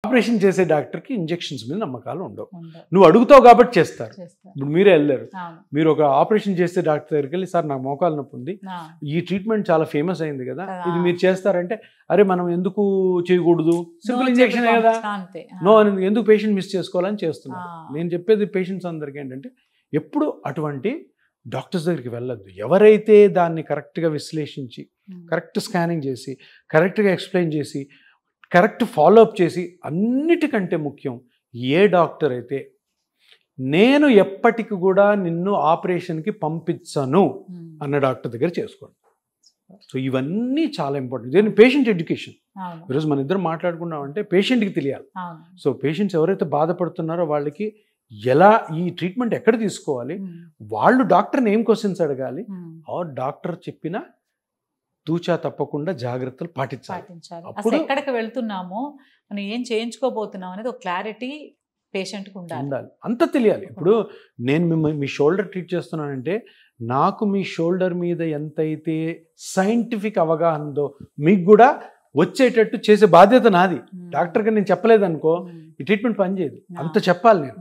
Operation చేసే డాక్టర్కి injections మీద నమ్మకాలు ఉండవు. నువ్వు అడుగుతావు కాబట్టి చేస్తారు. ఇప్పుడు మీరే వెళ్ళారు, మీరు ఒక ఆపరేషన్ చేసే డాక్టర్ దగ్గరికి వెళ్ళి, సార్ నాకు మోకాలు నొప్పి ఉంది, ఈ ట్రీట్మెంట్ చాలా ఫేమస్ అయింది కదా, ఇది మీరు చేస్తారంటే, అరే మనం ఎందుకు చేయకూడదు, సింపుల్ ఇంజెక్షనే కదా, నో అని ఎందుకు పేషెంట్ మిస్ చేసుకోవాలని చేస్తున్నారు. నేను చెప్పేది పేషెంట్స్ అందరికీ ఏంటంటే, ఎప్పుడు అటువంటి డాక్టర్స్ దగ్గరికి వెళ్ళొద్దు. ఎవరైతే దాన్ని కరెక్ట్గా విశ్లేషించి, కరెక్ట్ స్కానింగ్ చేసి, కరెక్ట్గా ఎక్స్ప్లెయిన్ చేసి, కరెక్ట్ ఫాలోఅప్ చేసి, అన్నిటికంటే ముఖ్యం ఏ డాక్టర్ అయితే నేను ఎప్పటికి కూడా నిన్ను ఆపరేషన్కి పంపించను అన్న డాక్టర్ దగ్గర చేసుకోండి. సో ఇవన్నీ చాలా ఇంపార్టెంట్. దీని పేషెంట్ ఎడ్యుకేషన్. ఈరోజు మన ఇద్దరు మాట్లాడుకున్నామంటే పేషెంట్కి తెలియాలి. సో పేషెంట్స్ ఎవరైతే బాధపడుతున్నారో వాళ్ళకి ఎలా ఈ ట్రీట్మెంట్ ఎక్కడ తీసుకోవాలి, వాళ్ళు డాక్టర్ని ఏం క్వశ్చన్స్ అడగాలి, ఆ డాక్టర్ చెప్పిన తూచా తప్పకుండా జాగ్రత్తలు పాటించాలి. అసలు ఎక్కడికి వెళ్తున్నామో, మనం ఏం చేయించుకోబోతున్నాం అనేది ఒక క్లారిటీ పేషెంట్కి ఉండాలి, అంత తెలియాలి. ఇప్పుడు నేను మీ షోల్డర్ ట్రీట్ చేస్తున్నానంటే నాకు మీ షోల్డర్ మీద ఎంతైతే సైంటిఫిక్ అవగాహన ఉందో మీకు కూడా వచ్చేటట్టు చేసే బాధ్యత నాది. డాక్టర్గా నేను చెప్పలేదనుకో ఈ ట్రీట్మెంట్ పనిచేయదు. అంత చెప్పాలి నేను.